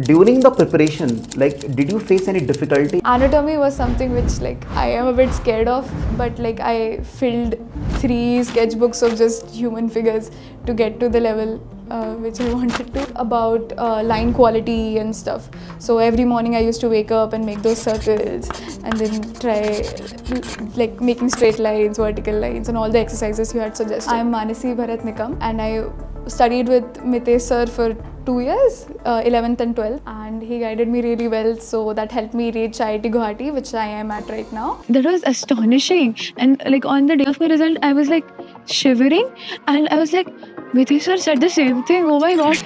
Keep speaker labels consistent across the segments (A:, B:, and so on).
A: During the preparation, like, did you face any difficulty?
B: Anatomy was something which like I am a bit scared of, but like I filled 3 sketchbooks of just human figures to get to the level which I wanted to, about line quality and stuff. So every morning I used to wake up and make those circles and then try like making straight lines, vertical lines, and all the exercises you had suggested. I'm Manasi Bharat Nikam, and I studied with Mitesh sir for 2 years, 11th and 12th, and he guided me really well, so that helped me reach IIT Guwahati, which I am at right now.
C: That was astonishing, and like on the day of my result I was like shivering, and I was like, Mitesh sir said the same thing, oh my god.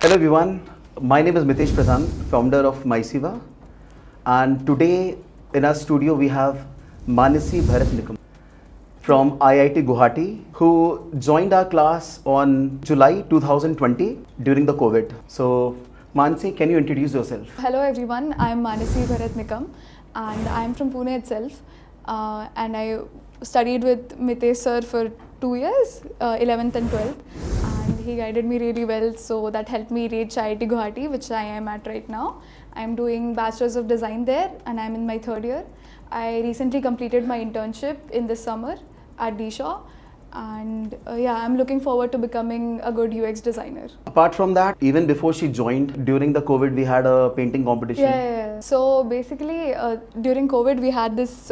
A: Hello everyone, my name is Mitesh Pradhan, founder of MySiva, and today in our studio we have Manasi Bharat Nikam from IIT Guwahati, who joined our class on July 2020 during the COVID. So Manasi, can you introduce yourself?
B: Hello everyone, I'm Manasi Bharat Nikam, and I'm from Pune itself, and I studied with Mitesh sir for 2 years, 11th and 12th, and he guided me really well, so that helped me reach IIT Guwahati, which I am at right now. I'm doing Bachelor's of Design there, and I'm in my 3rd year. I recently completed my internship in this summer at DShaw, and yeah, I'm looking forward to becoming a good UX designer.
A: Apart from that, even before she joined, during the COVID, we had a painting competition.
B: Yeah. So basically, during COVID, we had this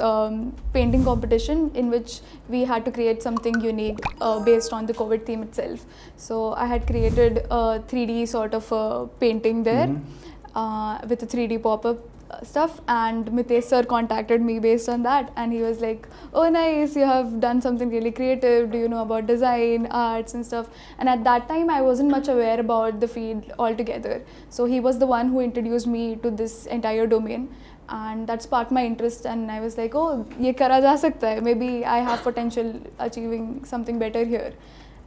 B: painting competition in which we had to create something unique based on the COVID theme itself. So I had created a 3D sort of a painting there with a 3D pop-up stuff, and Mitesh sir contacted me based on that, and he was like, oh nice, you have done something really creative, do you know about design, arts and stuff? And at that time I wasn't much aware about the field altogether, so he was the one who introduced me to this entire domain, and that sparked my interest, and I was like, oh, ye kara ja sakta hai, maybe I have potential achieving something better here.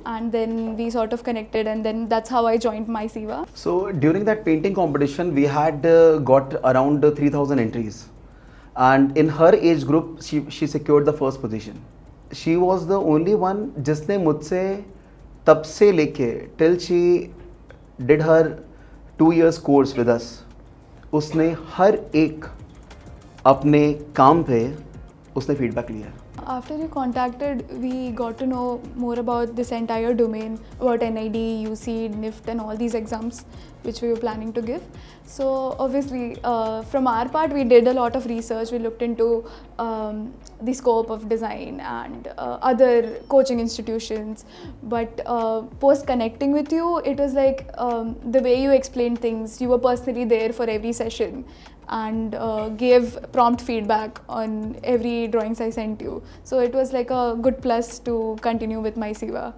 B: And then we sort of connected, and then that's how I joined MySiva.
A: So during that painting competition, we had got around 3,000 entries, and in her age group, she secured the first position. She was the only one जिसने मुझसे तब से लेके till she did her 2 years course with us, उसने हर एक अपने काम पे उसने feedback लिया.
B: After you contacted, we got to know more about this entire domain, about NID, UC, NIFT and all these exams which we were planning to give. So obviously from our part we did a lot of research. We looked into the scope of design and other coaching institutions, but post connecting with you, it was like the way you explained things, you were personally there for every session and gave prompt feedback on every drawings I sent you. So it was like a good plus to continue with MySiva.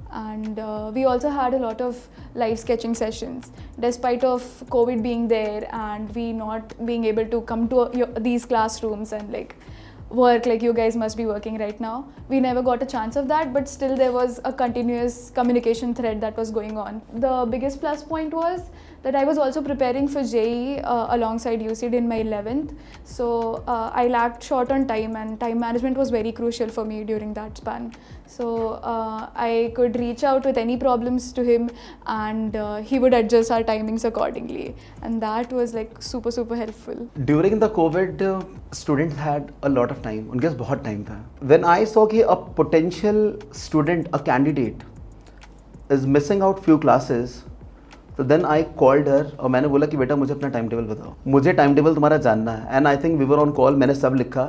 B: And we also had a lot of live sketching sessions. Despite of COVID being there and we not being able to come to these classrooms and like work like you guys must be working right now, we never got a chance of that, but still there was a continuous communication thread that was going on. The biggest plus point was that I was also preparing for JEE alongside UCD in my 11th. So I lacked short on time, and time management was very crucial for me during that span. So I could reach out with any problems to him, and he would adjust our timings accordingly. And that was like super helpful.
A: During the COVID, students had a lot of time. उनके पास बहुत time था. When I saw कि a potential student, a candidate, is missing out few classes, तो then I called her और मैंने बोला कि बेटा मुझे अपना टाइम टेबल बताओ, मुझे टाइम टेबल तुम्हारा जानना है. And I think we were on call, मैंने सब लिखा.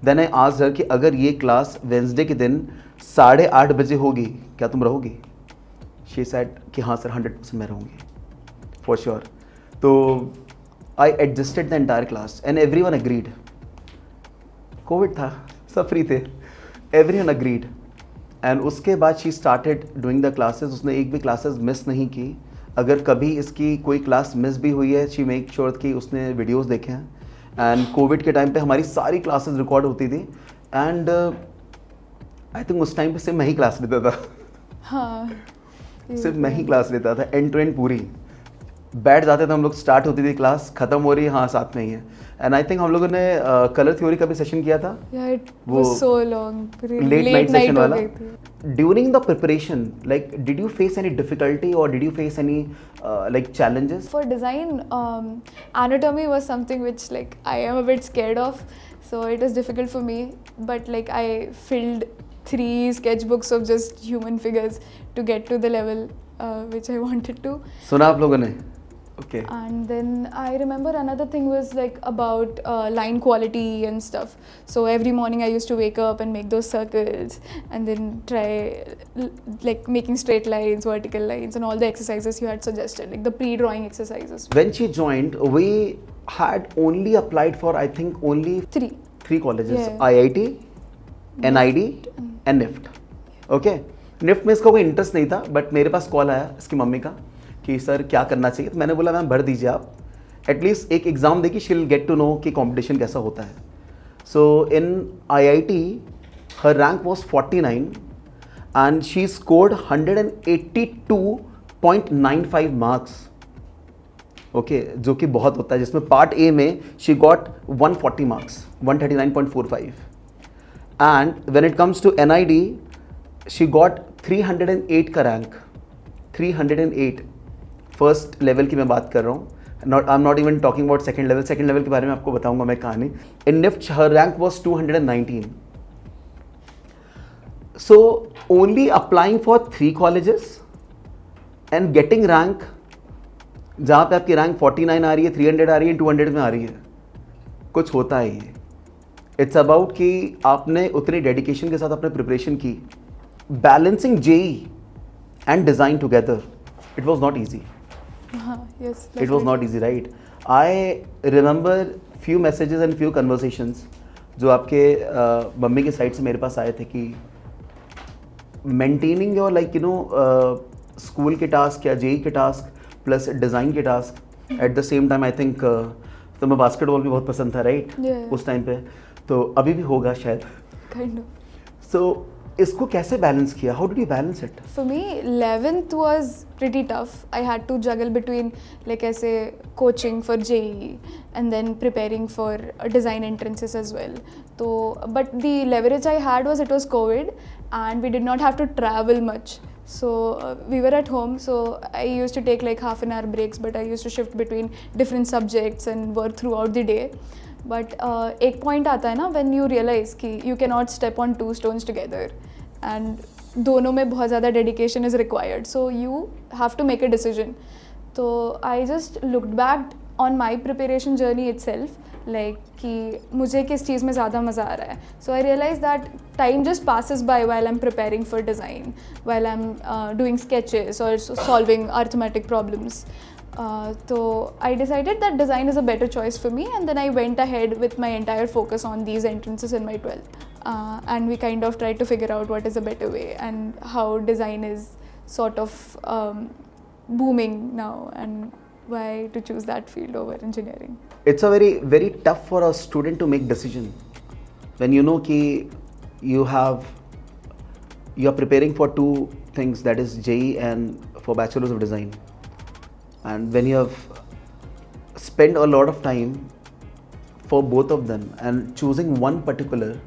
A: देन आई आस्क्ड हर कि अगर ये क्लास वेंसडे के दिन 8:30 बजे होगी, क्या तुम रहोगी? शी सेड कि हाँ सर, 100% मैं रहूँगी फॉर श्योर. तो I adjusted the entire class and everyone agreed. Covid था, सब फ्री थे, एवरी वन अग्रीड. एंड उसके बाद she started doing the classes. उसने एक भी क्लासेस मिस नहीं की. अगर कभी इसकी कोई क्लास मिस भी हुई है, शी मेक श्योर कि उसने वीडियोस देखे हैं. एंड कोविड के टाइम पे हमारी सारी क्लासेस रिकॉर्ड होती थी, एंड आई थिंक उस टाइम पे सिर्फ मैं ही क्लास लेता था.
B: हाँ,
A: सिर्फ मैं ही क्लास लेता था, एंड टू एंड पूरी. बैठ जाते थे हम लोग, स्टार्ट होती थी क्लास, खत्म हो रही है, हाँ साथ में ही है. एंड आई थिंक हम लोगों ने कलर थ्योरी का भी सेशन किया था,
B: Yeah, it
A: वो
B: was so long.
A: late night session
B: हो
A: वाला.
B: गई थी.
A: During the preparation, like, did you face any difficulty or did you face any like challenges?
B: For design, anatomy was something which like I am a bit scared of, so it was difficult for me. But like I filled 3 sketchbooks of just human figures to get to the level which I wanted to.
A: सुना आप लोगों ने? Okay.
B: And then I remember another thing was like about line quality and stuff. So every morning I used to wake up and make those circles and then try like making straight lines, vertical lines and all the exercises you had suggested, like the pre-drawing exercises.
A: When she joined, we had only applied for, I think, only
B: 3.
A: colleges,
B: Yeah.
A: IIT, NID and NIFT. Okay. NIFT में इसका कोई interest नहीं था, but मेरे पास call आया इसकी mummy का कि सर क्या करना चाहिए. तो मैंने बोला मैम भर दीजिए आप, एटलीस्ट एक एग्ज़ाम देखी, she will get to know कि कंपटीशन कैसा होता है. So in IIT her rank was 49 and she scored 182.95 marks. Okay, जो कि बहुत होता है, जिसमें पार्ट ए में she got 140 marks, 139.45. And when it comes to NID she got 308 का रैंक, 308 फर्स्ट लेवल की मैं बात कर रहा हूँ. I am not even talking about second level. Second level के बारे में आपको बताऊंगा मैं कहानी. In NIFT her rank was 219. So only applying for 3 colleges and getting rank, जहाँ पे आपकी रैंक 49 आ रही है, 300 आ रही है, 200 में आ रही है, कुछ होता है ये. इट्स अबाउट कि आपने उतनी डेडिकेशन के साथ अपने प्रिपरेशन की. Balancing JEE and design together, it was not easy.
B: Yes.
A: It was not easy, right? I remember few messages and few conversations जो आपके मम्मी के साइड से मेरे पास आए थे कि maintaining your like you know school के टास्क या JEE के टास्क प्लस डिज़ाइन के task at the same time. I think तुम्हें बास्केटबॉल भी बहुत पसंद था, राइट?
B: Yeah.
A: उस टाइम पे, तो अभी भी होगा शायद.
B: Kind of.
A: So इसको कैसे बैलेंस किया? How did you balance it?
B: For me, 11th was pretty tough. I had to juggle between like ऐसे coaching for JEE and then preparing for design entrances as well. So, but the leverage I had was it was COVID and we did not have to travel much. So we were at home. So I used to take like half an hour breaks, but I used to shift between different subjects and work throughout the day. But एक point आता है ना when you realize कि you cannot step on 2 stones together and दोनों में बहुत ज़्यादा dedication is required, so you have to make a decision. तो I just looked back on my preparation journey itself, like कि मुझे किस चीज़ में ज़्यादा मज़ा आ रहा है. So I realized that time just passes by while I'm preparing for design, while I'm doing sketches or solving arithmetic problems. So I decided that design is a better choice for me, and then I went ahead with my entire focus on these entrances in my 12th. And we kind of tried to figure out what is a better way and how design is sort of booming now and why to choose that field over engineering.
A: It's a very, very tough for a student to make decision when you know कि you are preparing for 2 things, that is JEE and for Bachelor's of Design. And when you have spent a lot of time for both of them and choosing one particular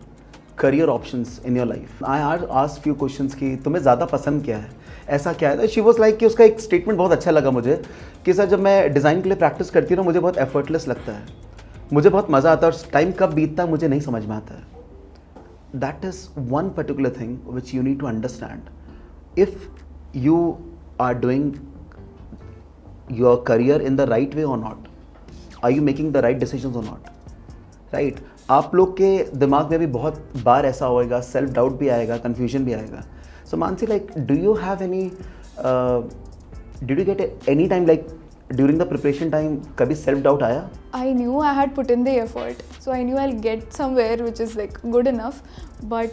A: career options in your life, I asked few questions कि तुम्हें ज़्यादा पसंद क्या है, ऐसा क्या है. She was like कि उसका एक स्टेटमेंट बहुत अच्छा लगा मुझे कि सर जब मैं डिज़ाइन के लिए प्रैक्टिस करती हूँ ना, मुझे बहुत एफर्टलेस लगता है, मुझे बहुत मज़ा आता है और टाइम कब बीतता है मुझे नहीं समझ में आता है. That is one particular thing which you need to understand. If you are doing your career in the right way or not, are you making the right decisions or not, right? आप लोग के दिमाग में भी बहुत बार ऐसा होएगा, self doubt भी आएगा, कन्फ्यूजन भी आएगा. So Mansi, like do you have any, did you get any time like during the preparation time कभी सेल्फ डाउट आया?
B: I knew I had put in the effort, so I knew I'll get somewhere which is like good enough. But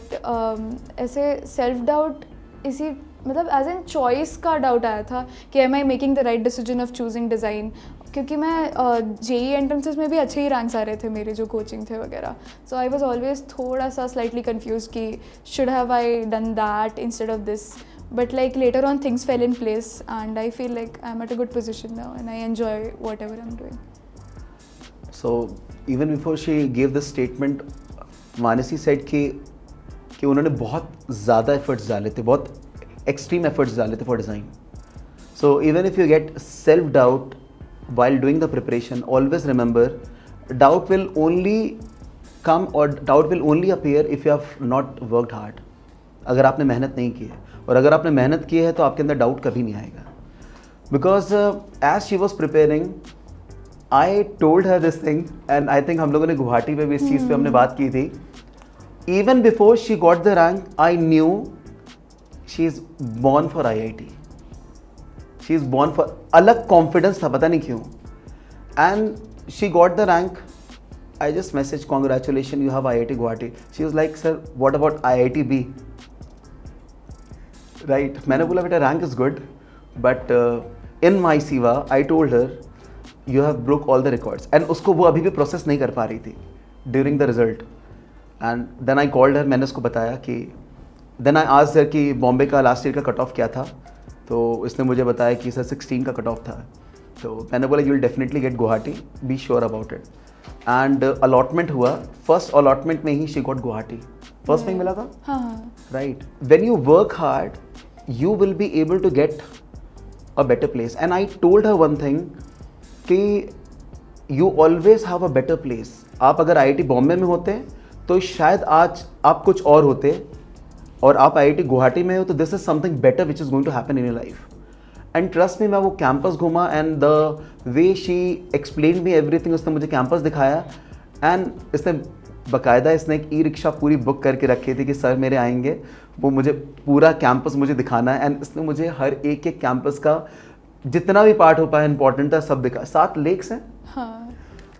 B: ऐसे self doubt इसी मतलब as an choice का doubt आया था कि am I making the right decision of choosing design, क्योंकि मैं JEE entrances में भी अच्छे ही रैंक्स आ रहे थे मेरे जो कोचिंग थे वगैरह. सो आई वॉज ऑलवेज थोड़ा सा स्लाइटली कन्फ्यूज कि should have I done that instead of this, but like later on things fell in place, and I feel like I'm at a good position now, and I enjoy whatever I'm doing.
A: So even before she gave this statement, Manasi said कि उन्होंने बहुत ज़्यादा efforts डाले थे, बहुत extreme efforts डाले थे for design. So even if you get self-doubt while doing the preparation, always remember, doubt will only come or doubt will only appear if you have not worked hard. अगर आपने मेहनत नहीं की है, और अगर आपने मेहनत की है तो आपके अंदर डाउट कभी नहीं आएगा. Because as she was preparing, I told her this thing, and I think हम लोगों ने गुवाहाटी में भी इस चीज़ पे हमने बात की थी. Even before she got the rank, I knew she is born for IIT. She is born for अलग confidence था, पता नहीं क्यों. And she got the rank. I just messaged, congratulations, you have IIT Guwahati. She was like, sir, what about IIT B? Right. मैंने बोला बेटा rank is good, but in my Siva, I told her, you have broke all the records. And उसको वो अभी भी process नहीं कर पा रही थी during the result. And then I called her, मैंने उसको बताया कि then I asked her कि बॉम्बे का लास्ट ईयर का कट ऑफ क्या था, तो इसने मुझे बताया कि सर 16 का कट ऑफ था. तो मैंने बोला you will definitely get Guwahati, be sure about it. And allotment हुआ, फर्स्ट अलॉटमेंट में ही शी गॉट गुवाहाटी. फर्स्ट में मिला था.
B: हाँ.
A: Right. When you work hard you will be able to get a better place. And I told her one thing कि you always have a better place. आप अगर IIT Bombay में होते तो शायद आज आप कुछ और होते, और आप IIT गुवाहाटी में हो तो this is something better which is going to happen in your life. And trust me, मैं वो कैंपस घूमा and the way she explained me everything, उसने मुझे कैंपस दिखाया, and इसने बाकायदा इसने एक ई रिक्शा पूरी बुक करके रखी थी कि सर मेरे आएंगे, वो मुझे पूरा कैंपस मुझे दिखाना है. एंड इसने मुझे हर एक कैंपस का जितना भी पार्ट हो पाया इंपॉर्टेंट था सब दिखा. 7 लेक्स हैं.
B: हाँ.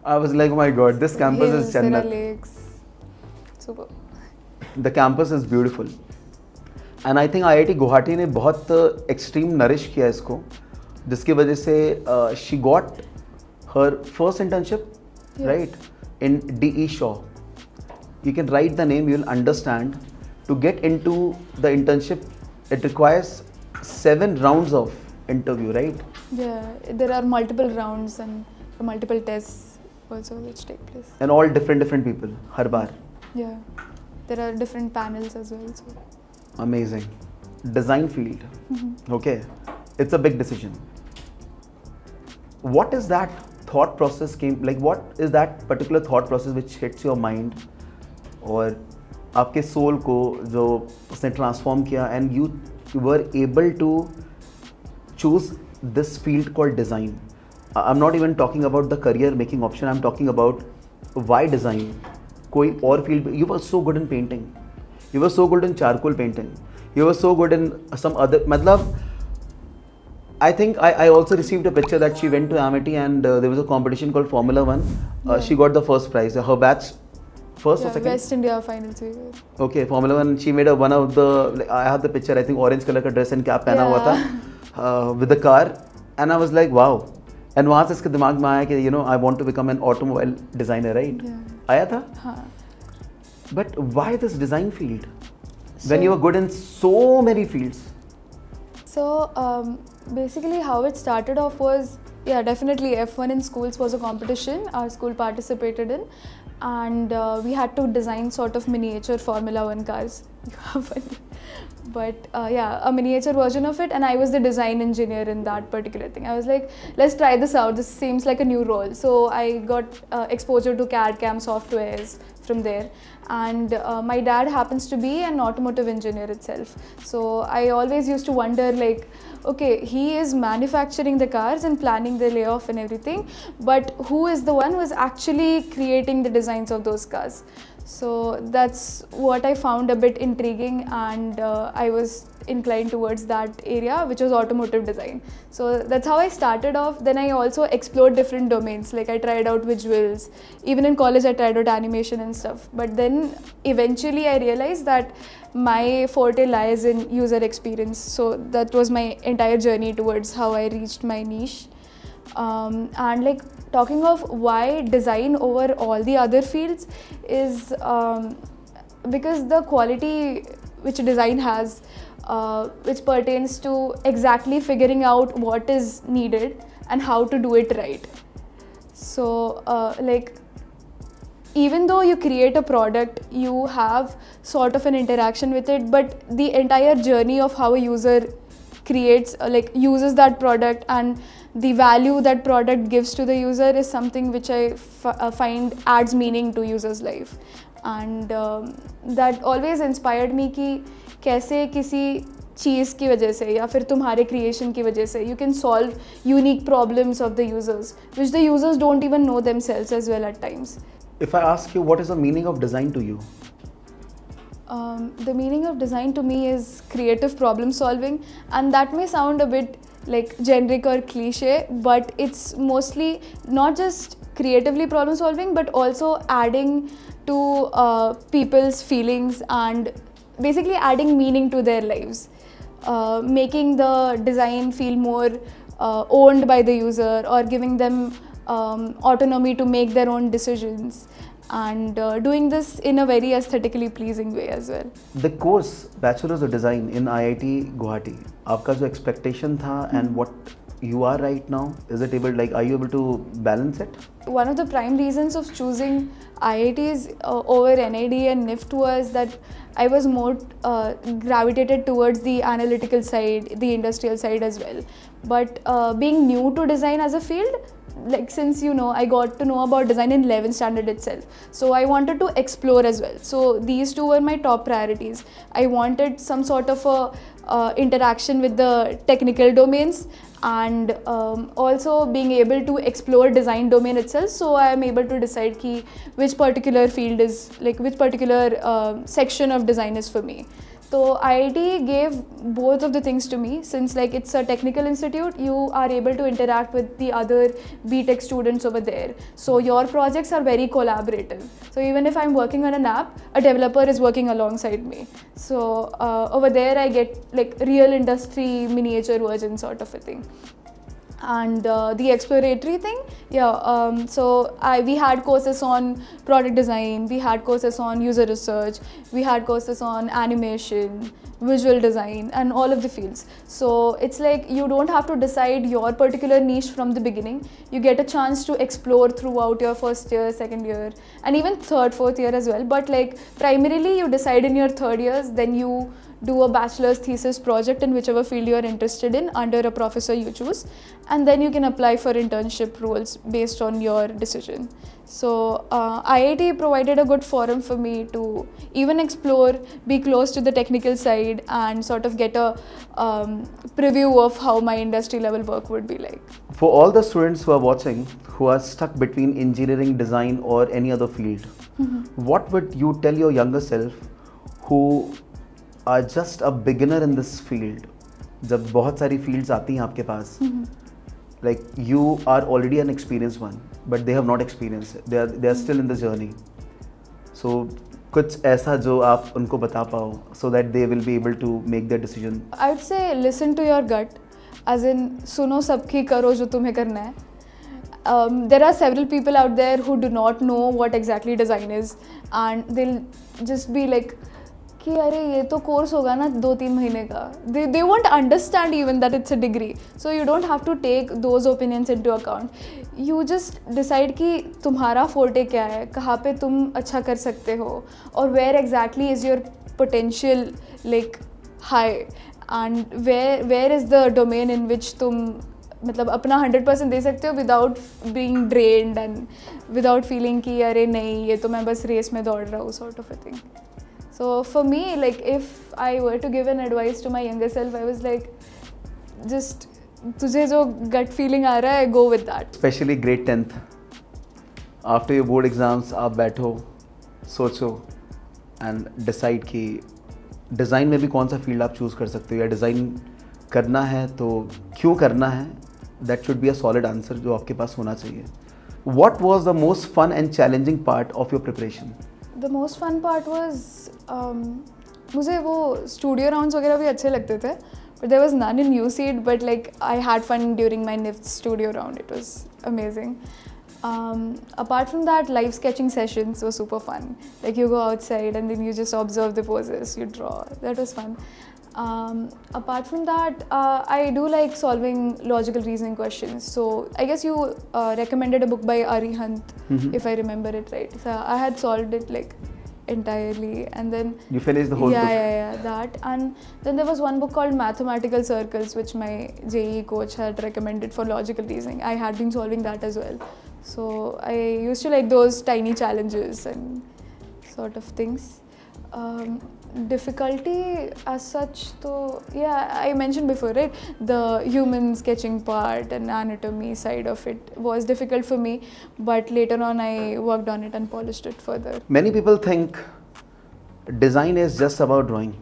A: I was like my God, this campus is जन्नत.
B: Lakes. Super.
A: The campus is beautiful. And I think IIT Guwahati ने बहुत एक्सट्रीम नरिश किया इसको, जिसकी वजह से she got her first internship, right, in DE Shaw. You can write the name, you'll understand. To get into the internship, it requires 7 rounds of interview, right?
B: Yeah, there are multiple rounds and multiple tests also which take place.
A: And all different people, har baar.
B: Yeah, there are different panels as well. So.
A: Amazing. Design field. Okay, it's a big decision. What is that thought process what is that particular thought process which hits your mind, और आपके soul को जो उसने transform किया, and you were able to choose this field called design. I am not even talking about the career making option, I am talking about why design. कोई और field, you were so good in painting, you were so good in charcoal painting, you were so good in some other, मतलब I think I also received a picture that she went to Amity and there was a competition called Formula 1. She got the first prize. Her batch first or second?
B: West India finals we were.
A: Okay, Formula 1. She made one of the. I have the picture. I think orange color का dress and cap पहना हुआ था with the car, and I was like wow. And वहाँ से इसके दिमाग में आया कि I want to become an automobile designer, right?
B: Yeah.
A: आया था?
B: हाँ.
A: But why this design field? When you are good in so many fields.
B: So basically how it started off was, definitely F1 in schools was a competition our school participated in, and we had to design sort of miniature Formula 1 cars. But a miniature version of it, and I was the design engineer in that particular thing. I was like, let's try this out, this seems like a new role. So I got exposure to CAD/CAM softwares from there, and my dad happens to be an automotive engineer itself. So I always used to wonder like, okay, he is manufacturing the cars and planning the layoff and everything, but who is the one who is actually creating the designs of those cars? So that's what I found a bit intriguing, and I was inclined towards that area, which was automotive design. So that's how I started off. Then I also explored different domains, like I tried out visuals. Even in college I tried out animation and stuff. But then eventually I realized that my forte lies in user experience. So that was my entire journey towards how I reached my niche. And like talking of why design over all the other fields is because the quality which design has, which pertains to exactly figuring out what is needed and how to do it right. So like, even though you create a product, you have sort of an interaction with it, but the entire journey of how a user creates, like uses that product, and the value that product gives to the user is something which I find adds meaning to user's life. And that always inspired me कि कैसे किसी चीज़ की वजह से या फिर तुम्हारे creation की वजह से you can solve unique problems of the users, which the users don't even know themselves as well at times.
A: If I ask you, what is the meaning of design to you?
B: The meaning of design to me is creative problem solving, and that may sound a bit like generic or cliche, but it's mostly not just creatively problem solving, but also adding to people's feelings and basically adding meaning to their lives, making the design feel more owned by the user, or giving them autonomy to make their own decisions, and doing this in a very aesthetically pleasing way as well.
A: The course Bachelor's of Design in IIT Guwahati, आपका जो expectation था and what you are right now, is it able, like, are you able to balance it?
B: One of the prime reasons of choosing IITs over NID and NIFT was that I was more gravitated towards the analytical side, the industrial side as well. But being new to design as a field, like, since I got to know about design in 11th standard itself, so I wanted to explore as well. So these two were my top priorities. I wanted some sort of a interaction with the technical domains, and also being able to explore design domain itself, so I am able to decide which particular field is, like, which particular section of design is for me. So IIT gave both of the things to me. Since, like, it's a technical institute, you are able to interact with the other BTech students over there. So your projects are very collaborative. So even if I'm working on an app, a developer is working alongside me. So over there I get, like, real industry miniature version sort of a thing. And the exploratory thing, so we had courses on product design, we had courses on user research, we had courses on animation, visual design, and all of the fields. So it's like you don't have to decide your particular niche from the beginning. You get a chance to explore throughout your first year, second year, and even third, fourth year as well. But, like, primarily you decide in your third years, then you do a bachelor's thesis project in whichever field you are interested in under a professor you choose, and then you can apply for internship roles based on your decision. So IIT provided a good forum for me to even explore, be close to the technical side, and sort of get a preview of how my industry level work would be like.
A: For all the students who are watching, who are stuck between engineering, design, or any other field, what would you tell your younger self who are just a beginner in this field? जब बहुत सारी fields आती हैं आपके पास, like, you are already an experienced one, but they have not experienced it. They are still in the journey. So कुछ ऐसा जो आप उनको बता पाओ, so that they will be able to make their decision.
B: I would say listen to your gut, as in सुनो सबकी, करो जो तुम्हें करना है. There are several people out there who do not know what exactly design is, and they'll just be like कि अरे ये तो कोर्स होगा ना 2-3 महीने का. They won't understand even that it's a degree. So you don't have to take those opinions into account. You just decide कि तुम्हारा forte क्या है, कहाँ पे तुम अच्छा कर सकते हो, और where exactly is your potential, like, high, and where is the domain in which तुम मतलब अपना 100% दे सकते हो without being drained and without feeling कि अरे नहीं ये तो मैं बस रेस में दौड़ रहा हूँ, sort of a thing. So for me, like, if I were to give an advice to my younger self, I was like, just तुझे जो gut feeling आ रहा है, go with that.
A: Especially grade 10th, after your board exams, आप बैठो, सोचो, and decide कि design में भी कौन सा field आप choose कर सकते हो, या design करना है तो क्यों करना है. That should be a solid answer जो आपके पास होना चाहिए. What was the most fun and challenging part of your preparation?
B: The most fun part was मुझे वो studio rounds वगैरह भी अच्छे लगते थे, but there was none in UCED, but, like, I had fun during my NIFT studio round. It was amazing. Apart from that, live sketching sessions were super fun. Like you go outside and then you just observe the poses, you draw. That was fun. Apart from that, I do like solving logical reasoning questions. So I guess you recommended a book by Arihant, if I remember it right. So I had solved it like entirely, and then
A: You finished the whole book?
B: yeah, that. And then there was one book called Mathematical Circles, which my JEE coach had recommended for logical reasoning. I had been solving that as well. So I used to like those tiny challenges and sort of things. Difficulty as such, so yeah, I mentioned before, right? The human sketching part and anatomy side of it was difficult for me, but later on I worked on it and polished it further.
A: Many people think design is just about drawing.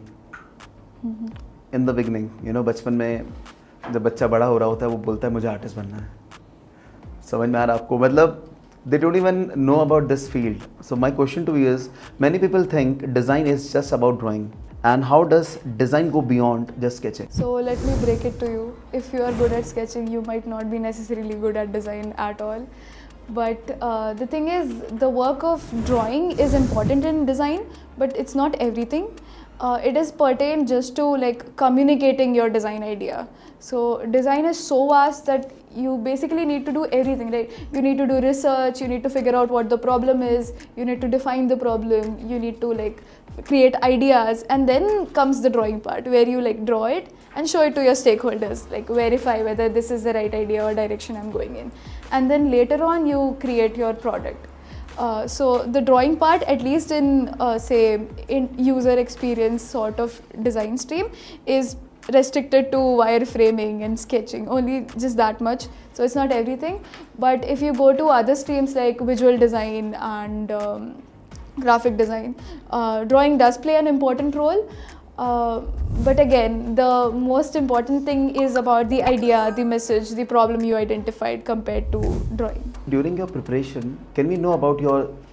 A: In the beginning, you know, बचपन में जब बच्चा बड़ा हो रहा होता है वो बोलता है मुझे आर्टिस्ट बनना है. समझ में आ रहा है आपको? मतलब they don't even know about this field. So my question to you is, many people think design is just about drawing. And how does design go beyond just sketching?
B: So let me break it to you. If you are good at sketching, you might not be necessarily good at design at all. But the thing is, the work of drawing is important in design, but it's not everything. It is pertain just to like communicating your design idea. So design is so vast that you basically need to do everything, right? You need to do research, you need to figure out what the problem is, you need to define the problem, you need to like create ideas, and then comes the drawing part where you like draw it and show it to your stakeholders, like verify whether this is the right idea or direction I'm going in. And then later on you create your product. So the drawing part, at least in say in user experience sort of design stream, is restricted to wireframing and sketching, only just that much. So it's not everything. But if you go to other streams like visual design and graphic design, drawing does play an important role. But again, the most important thing is about the idea, the message, the problem you identified compared to drawing.
A: During your preparation, can we know about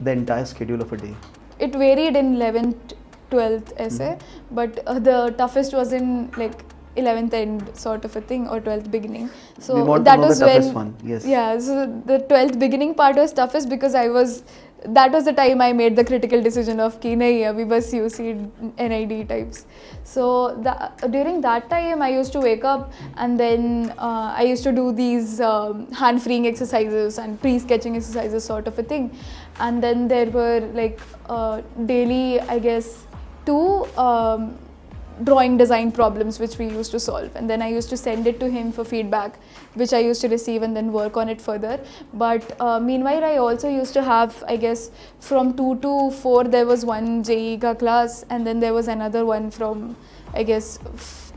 A: the entire schedule of a day?
B: It varied in 11th, 12th essay, but the toughest was in like 11th end sort of a thing, or 12th beginning. So
A: We want to
B: that
A: know
B: was
A: the toughest
B: when
A: one, yes.
B: yeah, so the 12th beginning part was toughest because that was the time I made the critical decision of ki nahi abhi bas UC NID types. So during that time I used to wake up and then I used to do these hand freeing exercises and pre-sketching exercises sort of a thing. And then there were like daily, I guess, 2 drawing design problems which we used to solve, and then I used to send it to him for feedback, which I used to receive and then work on it further. But meanwhile I also used to have, I guess, from 2 to 4 there was one JEE ka class, and then there was another one from, I guess,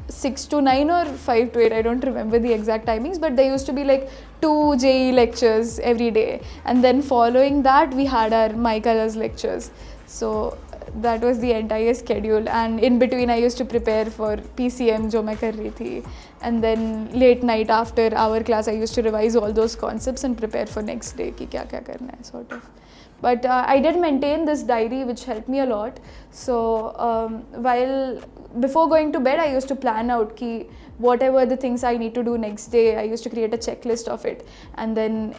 B: 6 to 9 or 5 to 8, I don't remember the exact timings, but there used to be like 2 JEE lectures every day, and then following that we had our My Colors lectures. So that was the entire schedule, and in between I used to prepare for PCM जो मैं कर रही थी, and then late night after our class I used to revise all those concepts and prepare for next day कि क्या क्या करना है sort of. But I did maintain this diary which helped me a lot. So before going to bed I used to plan out ki whatever the things I need to do next day, I used to create a checklist of it, and then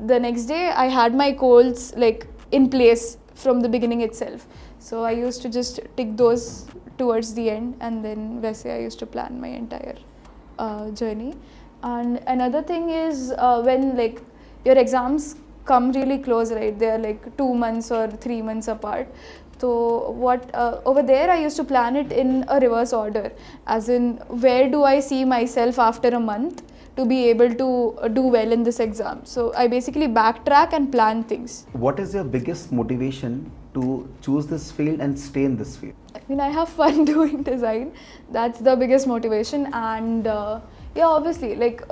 B: the next day I had my goals like in place from the beginning itself. So I used to just tick those towards the end, and then वैसे I used to plan my entire journey. And another thing is when like your exams come really close, right? They are like 2 months or 3 months apart. So what over there I used to plan it in a reverse order, as in where do I see myself after a month to be able to do well in this exam. So I basically backtrack and plan things.
A: What is your biggest motivation to choose this field and stay in this field?
B: I mean, I have fun doing design. That's the biggest motivation. And yeah, obviously, like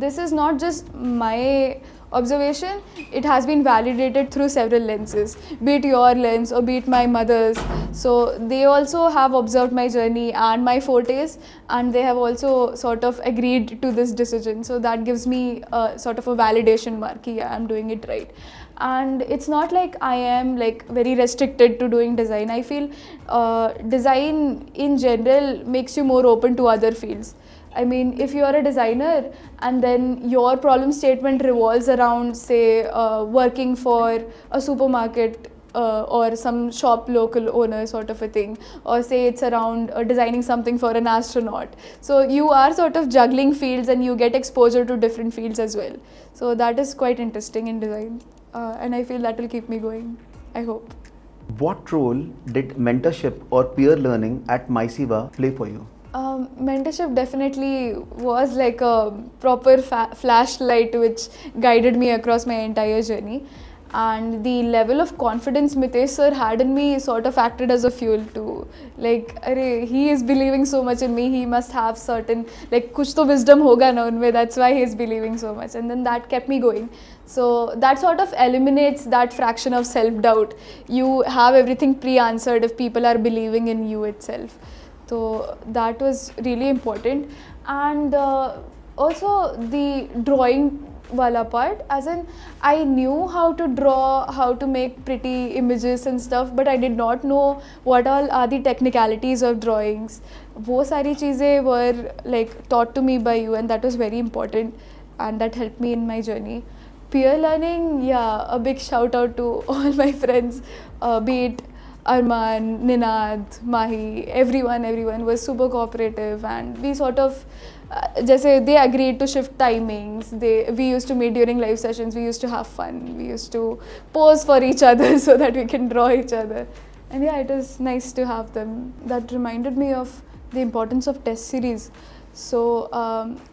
B: this is not just my observation, it has been validated through several lenses, be it your lens or be it my mother's. So they also have observed my journey and my fortes, and they have also sort of agreed to this decision. So that gives me sort of a validation mark, yeah, I'm doing it right. And it's not like I am like very restricted to doing design. I feel design in general makes you more open to other fields. I mean, if you are a designer and then your problem statement revolves around, say, working for a supermarket or some shop local owner sort of a thing, or say it's around designing something for an astronaut. So you are sort of juggling fields and you get exposure to different fields as well. So that is quite interesting in design, and I feel that will keep me going, I hope.
A: What role did mentorship or peer learning at MySiva play for you?
B: Mentorship definitely was like a proper flashlight which guided me across my entire journey. And the level of confidence Mitesh sir had in me sort of acted as a fuel too. Like, arey, he is believing so much in me, he must have certain, like, kuch to wisdom hoga na unme, that's why he is believing so much. And then that kept me going. So that sort of eliminates that fraction of self-doubt. You have everything pre-answered if people are believing in you itself. So that was really important. And also the drawing wala part, as in I knew how to draw, how to make pretty images and stuff, but I did not know what all are the technicalities of drawings. वो सारी चीज़ें were like taught to me by you, and that was very important, and that helped me in my journey. Peer learning, yeah, a big shout out to all my friends, be it Arman, Ninad, Mahi, everyone was super cooperative, and we sort of, जैसे they agreed to shift timings, we used to meet during live sessions, we used to have fun, we used to pose for each other so that we can draw each other. And yeah, it was nice to have them. That reminded me of the importance of test series. So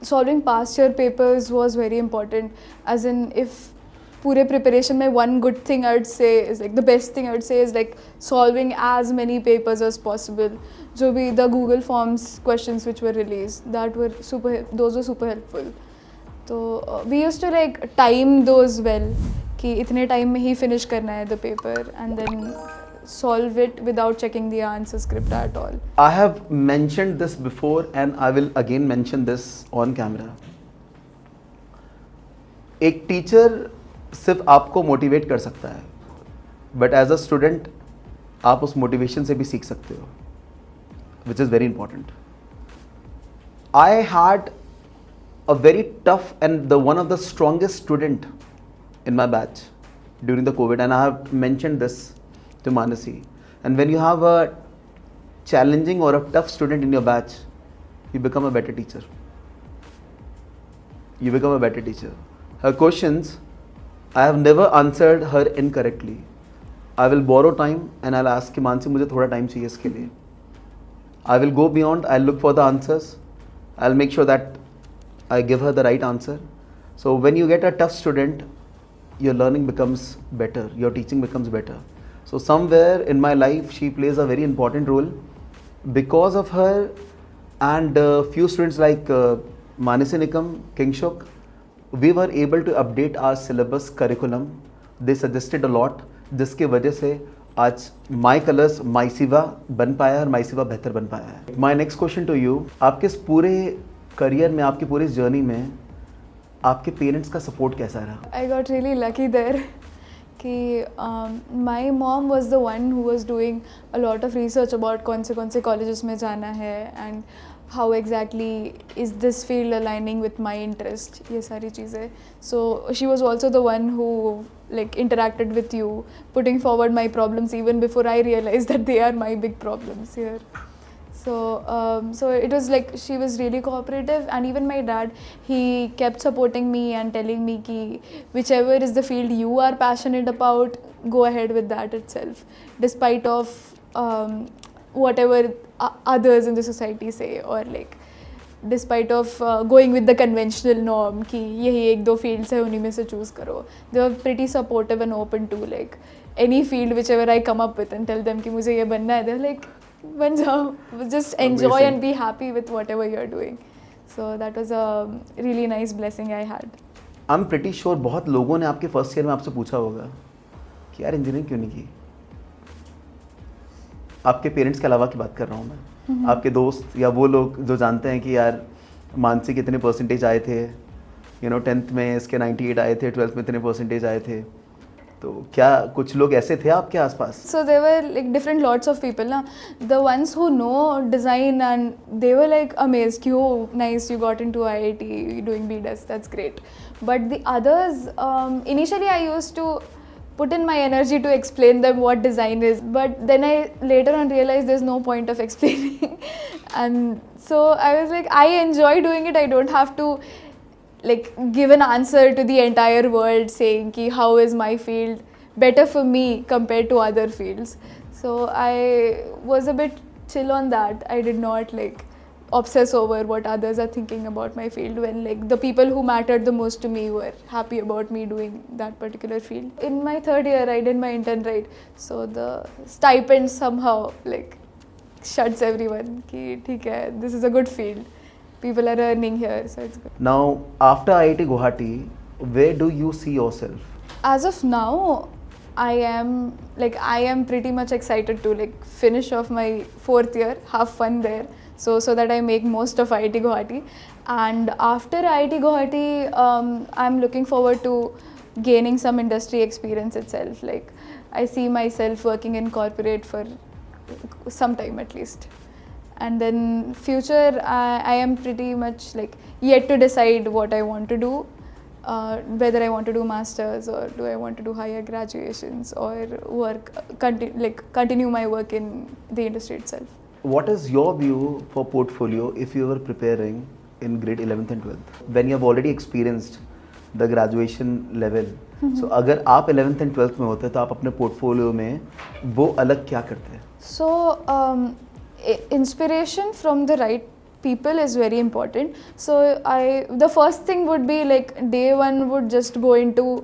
B: solving past year papers was very important, as in if पूरे preparation में one good thing I would say is like the best thing I would say is like solving as many papers as possible. जो भी the Google Forms questions which were released, those were super helpful. So we used to like time those well कि इतने time में ही finish करना है the paper, and then solve it without checking the answer script at all.
A: I have mentioned this before and I will again mention this on camera. एक teacher सिर्फ आपको motivate कर सकता है, बट एज अ स्टूडेंट आप उस motivation से भी सीख सकते हो, which is very important. I had a very tough and the one of the strongest student in my batch during the COVID, and I have mentioned this to Manasi. And when you have a challenging or a tough student in your batch, you become a better teacher. You become a better teacher. Her questions, I have never answered her incorrectly. I will borrow time and I'll ask कि मानसी मुझे थोड़ा time चाहिए इसके लिए. I will go beyond. I'll look for the answers. I'll make sure that I give her the right answer. So when you get a tough student, your learning becomes better, your teaching becomes better. So somewhere in my life, she plays a very important role. Because of her and few students like Manasi Nikam, Kingshuk, we were able to update our syllabus curriculum. They suggested a lot, जिसके वजह से आज My Colors, MySiva बन पाया और MySiva बेहतर बन पाया है. My next question to you, आपके इस पूरे करियर में, आपकी पूरी जर्नी में आपके पेरेंट्स का सपोर्ट कैसा रहा?
B: I got really lucky there कि my mom was the one who was doing a lot of research about कौन से colleges में जाना है and how exactly is this field aligning with my interest, ये सारी चीज़ें. So she was also the one who like interacted with you, putting forward my problems even before I realized that they are my big problems here. So it was like she was really cooperative, and even my dad, he kept supporting me and telling me ki whichever is the field you are passionate about, go ahead with that itself, despite of whatever others in the society say, or like despite of going with the conventional norm कि यही एक दो fields है उन्हीं में से choose करो. They were pretty supportive and open to like any field whichever I come up with and tell them कि मुझे ये बनना है. They're like बन जाओ, just enjoy
A: Amazing.
B: and be happy with whatever you're doing. So that was a really nice blessing I had.
A: I'm pretty sure बहुत लोगों ने आपके फर्स्ट ईयर में आपसे पूछा होगा कि यार इंजीनियरिंग क्यों नहीं की. आपके पेरेंट्स के अलावा की बात कर रहा हूँ मैं, आपके दोस्त या वो लोग जो जानते हैं कि यार मानसी कितने परसेंटेज आए थे, 10th में इसके 98 आए थे, 12th में इतने परसेंटेज आए थे, तो क्या कुछ लोग ऐसे थे आपके आसपास?
B: So there were like different lots of people na. The ones who know design and they were like amazed ki oh nice you got into IIT you're doing BDES, that's great. But the others initially I used to put in my energy to explain them what design is, but then I later on realized there's no point of explaining and so I was like I enjoy doing it, I don't have to like give an answer to the entire world saying ki how is my field better for me compared to other fields. So I was a bit chill on that. I did not like obsess over what others are thinking about my field when like the people who mattered the most to me were happy about me doing that particular field. In my third year I did my intern, right? So the stipend somehow like shuts everyone ki theek hai, this is a good field, people are earning here, so it's good.
A: Now after IIT Guwahati, where do you see yourself?
B: As of now, I am pretty much excited to like finish off my fourth year, have fun there, so that I make most of IIT Guwahati. And after IIT Guwahati, I'm looking forward to gaining some industry experience itself. Like I see myself working in corporate for some time at least. And then future, I am pretty much like yet to decide what I want to do. Whether I want to do masters or do I want to do higher graduations or continue my work in the industry itself.
A: What is your view for portfolio if you were preparing in grade 11th and 12th when you have already experienced the graduation level? So अगर आप 11th and 12th में होते तो आप अपने portfolio में वो अलग क्या करते?
B: So inspiration from the right people is very important. So the first thing would be like day one would just go into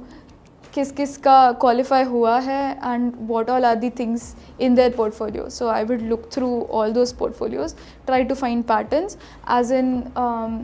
B: किस का qualify हुआ है and what all are the things in their portfolio. So I would look through all those portfolios, try to find patterns. As in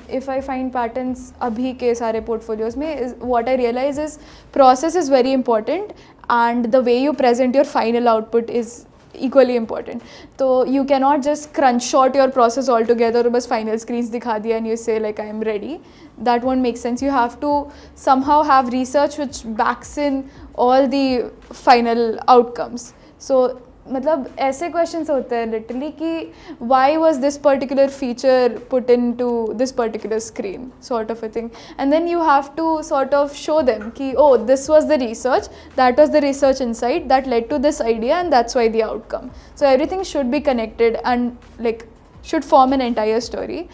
B: if I find patterns अभी के सारे portfolios में, what I realize is process is very important and the way you present your final output is equally important. So you cannot just crunch short your process altogether or bas final screens दिखा दिया and you say like I am ready. That won't make sense. You have to somehow have research which backs in all the final outcomes. So मतलब ऐसे questions होते हैं literally कि why was this particular feature put into this particular screen sort of a thing, and then you have to sort of show them कि oh this was the research, that was the research insight that led to this idea and that's why the outcome. So everything should be connected and like should form an entire story.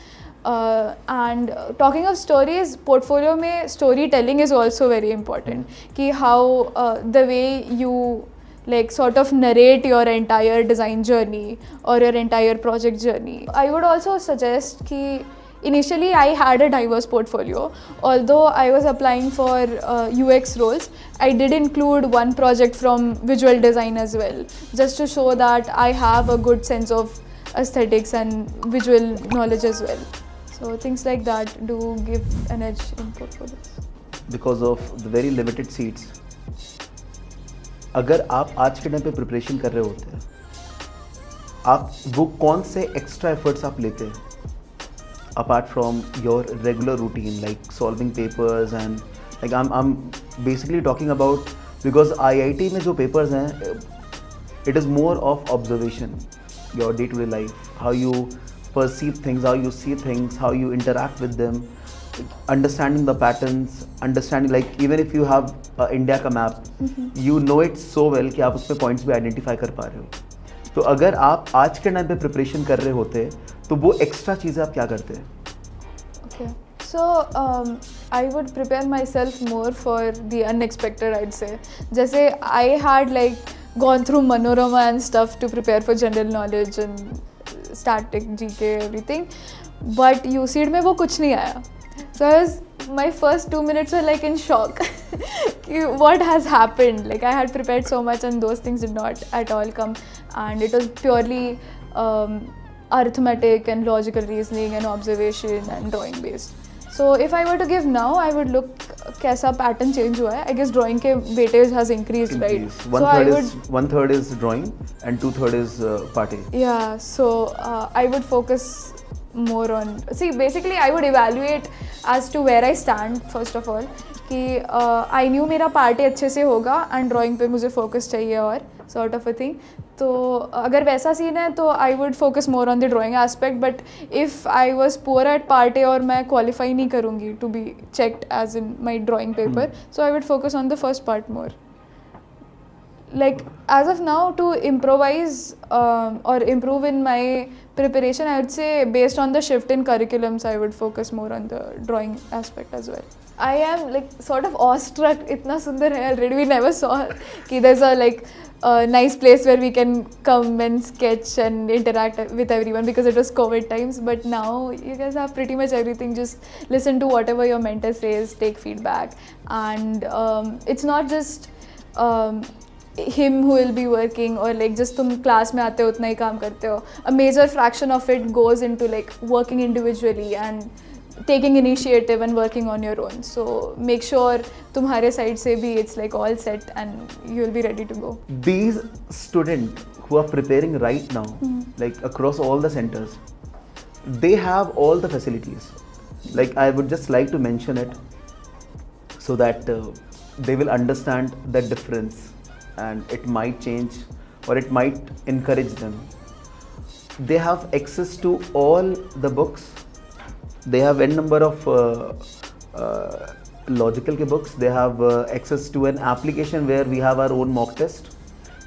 B: And talking of stories, portfolio में storytelling is also very important कि how the way you like sort of narrate your entire design journey or your entire project journey. I would also suggest कि initially I had a diverse portfolio. Although I was applying for UX roles, I did include one project from visual design as well, just to show that I have a good sense of aesthetics and visual knowledge as well. So things like that do give an edge in portfolios.
A: Because of the very limited seats, अगर आप आज के time पे preparation कर रहे होते हैं, आप वो कौन से एक्स्ट्रा एफर्ट्स आप लेते हैं apart from your regular routine like solving papers and like I'm basically talking about because IIT में जो papers हैं, it is more of observation, your day-to-day life, how you perceive things, how you see things, how you interact with them, understanding the patterns, understanding like even if you have India का map, you know it so well कि आप उसमें points भी identify कर पा रहे हो. तो अगर आप आज के टाइम पे प्रिपरेशन कर रहे होते तो वो एक्स्ट्रा चीज़ें आप क्या करते हैं?
B: Okay. So I would prepare myself more for the unexpected, I'd say. जैसे I had like gone through Manorama and stuff to prepare for general knowledge and static, GK, everything. But UCED में वो कुछ नहीं आया. So my first 2 minutes were like in shock. What has happened? Like I had prepared so much and those things did not at all come. And it was purely arithmetic and logical reasoning and observation and drawing based. So if I were to give now, I would look कैसा pattern change हुआ है. I guess drawing के weightage has increased, right?
A: One third is drawing and 2/3 is party.
B: Yeah, so I would focus more on. See, basically I would evaluate as to where I stand first of all. कि I knew मेरा party अच्छे से होगा and drawing पे मुझे focus चाहिए और sort of a thing. तो अगर वैसा सीन है तो I would focus more on the drawing aspect. But if I was poor at party और मैं qualify नहीं करूँगी to be checked as in my drawing paper, so I would focus on the first part more. Like as of now, to improvise or improve in my preparation, I would say based on the shift in curriculums, I would focus more on the drawing aspect as well. I am like sort of awestruck. इतना सुंदर है already. We never saw कि there's a like a nice place where we can come and sketch and interact with everyone because it was COVID times. But now you guys have pretty much everything. Just listen to whatever your mentor says, take feedback, and it's not just him who will be working or like just तुम class में आते हो उतना ही काम करते हो. A major fraction of it goes into like working individually and taking initiative and working on your own. So make sure तुम्हारे side से भी it's like all set and you'll be ready to go.
A: These students who are preparing right now, like across all the centers, they have all the facilities. Like I would just like to mention it so that they will understand the difference and it might change or it might encourage them. They have access to all the books. They have n number of logical ke books. They have access to an application where we have our own mock test.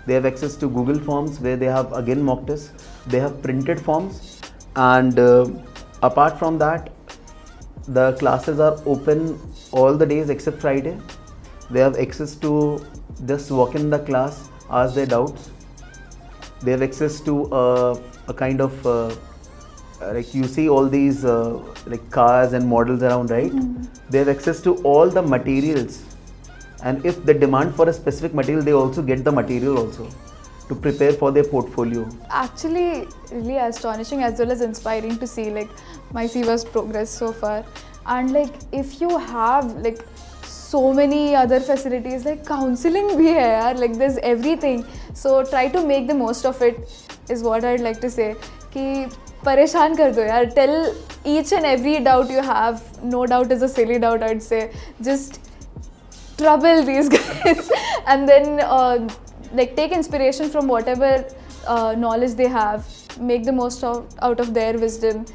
A: They have access to Google Forms where they have again mock tests. They have printed forms, and apart from that, the classes are open all the days except Friday. They have access to just walk in the class, ask their doubts. They have access to a kind of like you see all these like cars and models around, right? They have access to all the materials, and if they demand for a specific material, they also get the material also to prepare for their portfolio.
B: Actually, really astonishing as well as inspiring to see like my Siva's progress so far. And like if you have like so many other facilities, like counseling bhi hai yaar, like there's everything. So try to make the most of it is what I'd like to say. कि परेशान कर दो यार. Tell each and every doubt you have. No doubt is a silly doubt, I'd say. Just trouble these guys and then like take inspiration from whatever knowledge they have. Make the most out of their wisdom.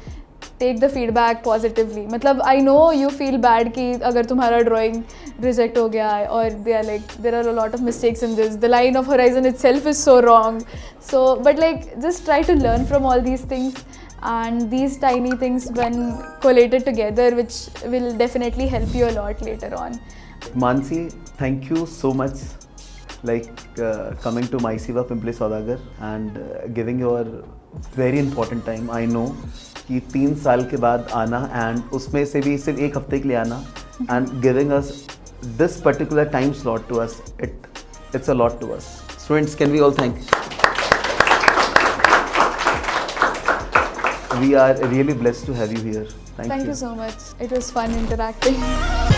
B: Take the feedback positively. मतलब I know you feel bad कि अगर तुम्हारा drawing reject हो गया है और they are like there are a lot of mistakes in this. The line of horizon itself is so wrong. So but like just try to learn from all these things, and these tiny things when collated together, which will definitely help you a lot later on.
A: Mansi, thank you so much, like coming to My Siva Pimpli Saudagar and giving your very important time. I know कि 3 साल के बाद आना and उसमें से भी सिर्फ 1 हफ्ते के लिए आना and giving us this particular time slot to us, it's a lot to us. Students, can we all thank? We are really blessed to have you here. Thank you.
B: Thank you so much. It was fun interacting.